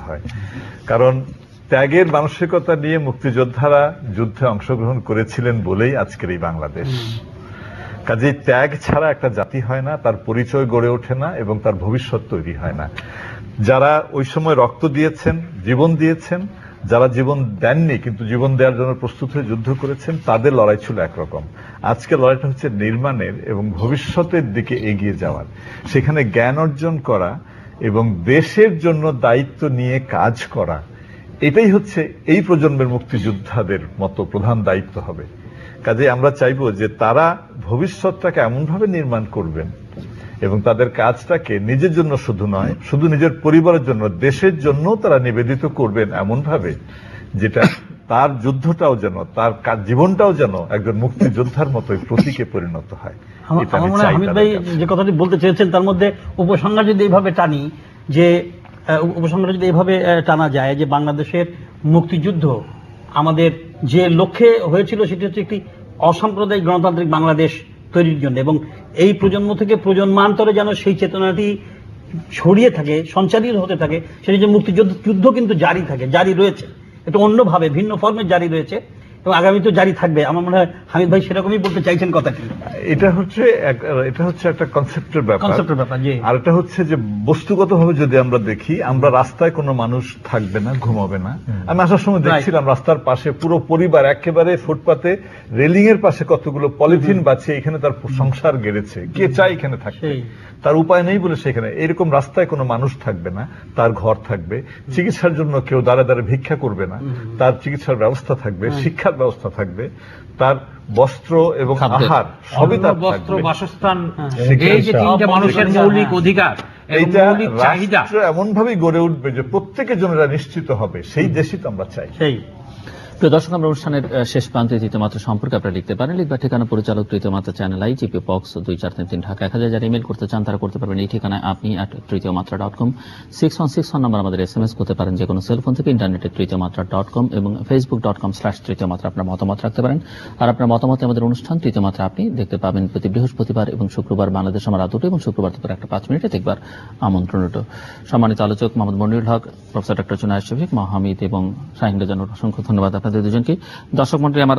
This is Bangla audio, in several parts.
হয়। কারণ ত্যাগের মানসিকতা নিয়ে মুক্তিযোদ্ধারা যুদ্ধে অংশগ্রহণ করেছিলেন বলেই আজকের এই বাংলাদেশ। কাজেই ত্যাগ ছাড়া একটা জাতি হয় না, তার পরিচয় গড়ে ওঠে না এবং তার ভবিষ্যৎ তৈরি হয় না। যারা ওই সময় রক্ত দিয়েছেন, জীবন দিয়েছেন, যারা জীবন দেননি কিন্তু জীবন দেওয়ার জন্য প্রস্তুত হয়ে যুদ্ধ করেছেন, তাদের লড়াই ছিল একরকম। আজকে লড়াইটা হচ্ছে নির্মাণের এবং ভবিষ্যতের দিকে এগিয়ে যাওয়ার। সেখানে জ্ঞান অর্জন করা এবং দেশের জন্য দায়িত্ব নিয়ে কাজ করা, এটাই হচ্ছে এই প্রজন্মের মুক্তিযোদ্ধাদের মতো প্রধান দায়িত্ব হবে। কাজে আমরা চাইবো যে তারা ভবিষ্যৎটাকে এমনভাবে নির্মাণ করবেন এবং তাদের কাজটাকে নিজের জন্য শুধু নয়, শুধু নিজের পরিবারের জন্য, দেশের জন্য তারা নিবেদিত করবেন এমনভাবে যেটা তার যুদ্ধটাও যেন, তার জীবনটাও যেন একজন মুক্তিযোদ্ধার মতোই প্রতীকে পরিণত হয়। আমার মনে হয় হামিদ ভাই যে কথাটি বলতে চেয়েছেন তার মধ্যে উপসংহার যদি এইভাবে টানি, যে উপসংহার যদি এইভাবে টানা যায় যে বাংলাদেশের মুক্তিযুদ্ধ আমাদের যে লক্ষ্যে হয়েছিল সেটি হচ্ছে একটি অসাম্প্রদায়িক গণতান্ত্রিক বাংলাদেশ তৈরির জন্য, এবং এই প্রজন্ম থেকে প্রজন্মান্তরে যেন সেই চেতনাটি ছড়িয়ে থাকে, সঞ্চারিত হতে থাকে, সেটি যে মুক্তিযুদ্ধ কিন্তু জারি থাকে, জারি রয়েছে, এটা অন্যভাবে ভিন্ন ফর্মে জারি রয়েছে এবং আগামী তো জারি থাকবে। আমার মনে হয় হামিদ ভাই সেরকমই বলতে চাইছেন কথাটি। এটা হচ্ছে একটা কনসেপ্টের ব্যাপার, আর এটা হচ্ছে যে বস্তুগতভাবে যদি আমরা দেখি, আমরা রাস্তায় কোনো মানুষ থাকবে না, ঘুমাবে না। আমি আসার সময় দেখছিলাম রাস্তার পাশে পুরো পরিবার একেবারে ফুটপাতে রেলিং এর পাশে কতগুলো পলিথিন বাঁচিয়ে এখানে তার সংসার গেড়েছে। কে চায় এখানে থাকতে? তার উপায় নেই বলে সেখানে। এরকম রাস্তায় কোনো মানুষ থাকবে না, তার ঘর থাকবে, চিকিৎসার জন্য কেউ দাঁড়ে দাঁড়ে ভিক্ষা করবে না, তার চিকিৎসার ব্যবস্থা থাকবে, শিক্ষার ব্যবস্থা থাকবে, তার বস্ত্র এবং আহার সবই তার বস্ত্র, বাসস্থান, এই যে তিনটা মানুষের মৌলিক অধিকার, এইটা রাষ্ট্র এমন ভাবেই গড়ে উঠবে যে প্রত্যেকের জন্য এটা নিশ্চিত হবে। সেই দেশই তো আমরা চাই। প্রিয় দর্শক, আমরা অনুষ্ঠানের শেষ প্রান্তে তৃতীয় মাত্রা সম্পর্কে আপনারা লিখতে পারেন। লিখবার ঠিকানা পরিচালক তৃতীয় মাত্রা channel I, GP box 2433 Dhaka 1000। যারা ইমেল করতে চান তারা করতে পারবেন এই ঠিকানায় apni@tritiyomatরা.com। 6161 নাম্বার আমাদের SMS করতে পারেন যে কোনো সেলফোন থেকে, ইন্টারনেটে tritiyomatরা.com এবং facebook.com/তৃতীয়মাত্রা আপনার মতামত রাখতে পারেন। আর আপনার মতামতে আমাদের অনুষ্ঠান তৃতীয় মাত্রা আপনি দেখতে পাবেন প্রতি বৃহস্পতিবার এবং শুক্রবার বাংলাদেশ সময় রাত 2টা এবং শুক্রবার দুপুর 1টা 5 মিনিটে দেখবার আমন্ত্রণ রইল। সম্মানিত আলোচক মোহাম্মদ মনিরুল হক, প্রফেসর ডক্টর জুনায়েদ শফিক, হামিদ এবং শাহিন রাজানুর, অসংখ্য ধন্যবাদ আপনাদের দুজনকে। দর্শক মন্ডলী, আমার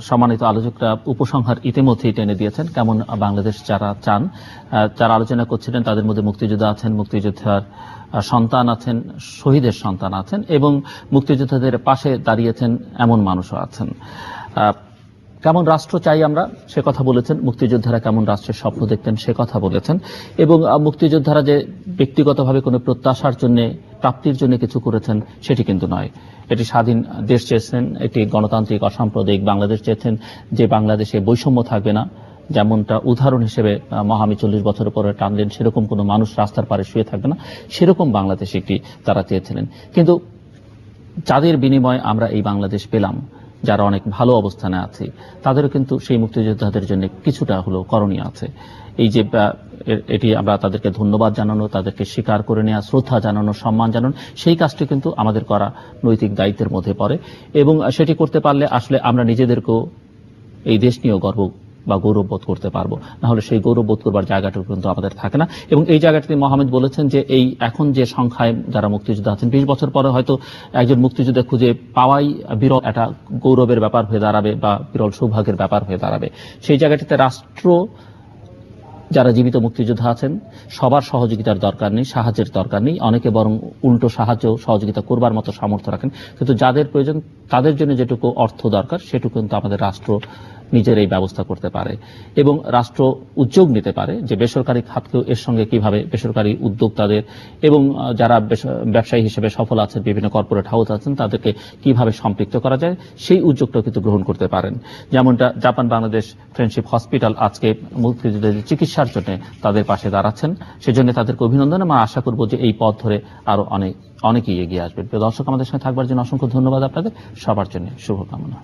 সম্মানিত আলোচকরা উপসংহার ইতিমধ্যেই টেনে দিয়েছেন। কেমন বাংলাদেশ যারা চান, যারা আলোচনা করছিলেন তাদের মধ্যে মুক্তিযোদ্ধা আছেন, মুক্তিযোদ্ধার সন্তান আছেন, শহীদের সন্তান আছেন এবং মুক্তিযোদ্ধাদের পাশে দাঁড়িয়েছেন এমন মানুষও আছেন। কেমন রাষ্ট্র চাই আমরা সে কথা বলেছেন, মুক্তিযোদ্ধারা কেমন রাষ্ট্রের স্বপ্ন দেখতেন সে কথা বলেছেন, এবং মুক্তিযোদ্ধারা যে ব্যক্তিগতভাবে কোনো প্রত্যাশার জন্য, প্রাপ্তির জন্য কিছু করেছেন সেটি কিন্তু নয়। এটি স্বাধীন দেশ চেয়েছেন, একটি গণতান্ত্রিক অসাম্প্রদায়িক বাংলাদেশ চেয়েছেন, যে বাংলাদেশে বৈষম্য থাকবে না। যেমনটা উদাহরণ হিসেবে মহামি 40 বছর পরে টানলেন, সেরকম কোনো মানুষ রাস্তার পারে শুয়ে থাকবে না, সেরকম বাংলাদেশ একটি তারা চেয়েছিলেন। কিন্তু যাদের বিনিময়ে আমরা এই বাংলাদেশ পেলাম, যারা অনেক ভালো অবস্থানে আছে, তাদেরও কিন্তু সেই মুক্তিযোদ্ধাদের জন্য কিছুটা হলেও করণীয় আছে। এই যে এটি আমরা তাদেরকে ধন্যবাদ জানানো, তাদেরকে স্বীকার করে নেওয়া, শ্রদ্ধা জানানো, সম্মান জানানো, সেই কাজটি কিন্তু আমাদের করা নৈতিক দায়িত্বের মধ্যে পড়ে। এবং সেটি করতে পারলে আসলে আমরা নিজেদেরকেও এই দেশ নিয়েও গর্ব বা গৌরববোধ করতে পারবো। না হলে সেই গৌরববোধ করবার জায়গাটুকু কিন্তু আমাদের থাকে না। এবং এই জায়গাটিতে মোহাম্মদ বলেছেন যে এই এখন যে সংখ্যায় যারা মুক্তিযোদ্ধা আছেন, 20 বছর পরে হয়তো একজন মুক্তিযোদ্ধা খুঁজে পাওয়াই বিরল একটা গৌরবের ব্যাপার হয়ে দাঁড়াবে বা বিরল সৌভাগ্যের ব্যাপার হয়ে দাঁড়াবে। সেই জায়গাটিতে রাষ্ট্র, যারা জীবিত মুক্তিযোদ্ধা আছেন, সবার সহযোগিতার দরকার নেই, সাহায্যের দরকার নেই। অনেকে বরং উল্টো সাহায্য সহযোগিতা করবার মতো সামর্থ্য রাখেন, কিন্তু যাদের প্রয়োজন তাদের জন্য যেটুকু অর্থ দরকার সেটুকু কিন্তু আমাদের রাষ্ট্র নিজের এই ব্যবস্থা করতে পারে এবং রাষ্ট্র উদ্যোগ নিতে পারে যে বেসরকারি খাতকেও এর সঙ্গে কিভাবে, বেসরকারি উদ্যোক্তাদের এবং যারা ব্যবসায়ী হিসেবে সফল আছেন, বিভিন্ন কর্পোরেট হাউস আছেন, তাদেরকে কিভাবে সম্পৃক্ত করা যায় সেই উদ্যোগটাও কিন্তু গ্রহণ করতে পারেন। যেমনটা জাপান বাংলাদেশ ফ্রেন্ডশিপ হসপিটাল আজকে মুক্তিযোদ্ধাদের চিকিৎসার জন্য তাদের পাশে দাঁড়াচ্ছেন, সেজন্য তাদেরকে অভিনন্দন। আমরা আশা করব যে এই পথ ধরে আরো অনেকেই এগিয়ে আসবেন। দর্শক, আমাদের সঙ্গে থাকবার জন্য অসংখ্য ধন্যবাদ আপনাদের, সবার জন্য শুভকামনা।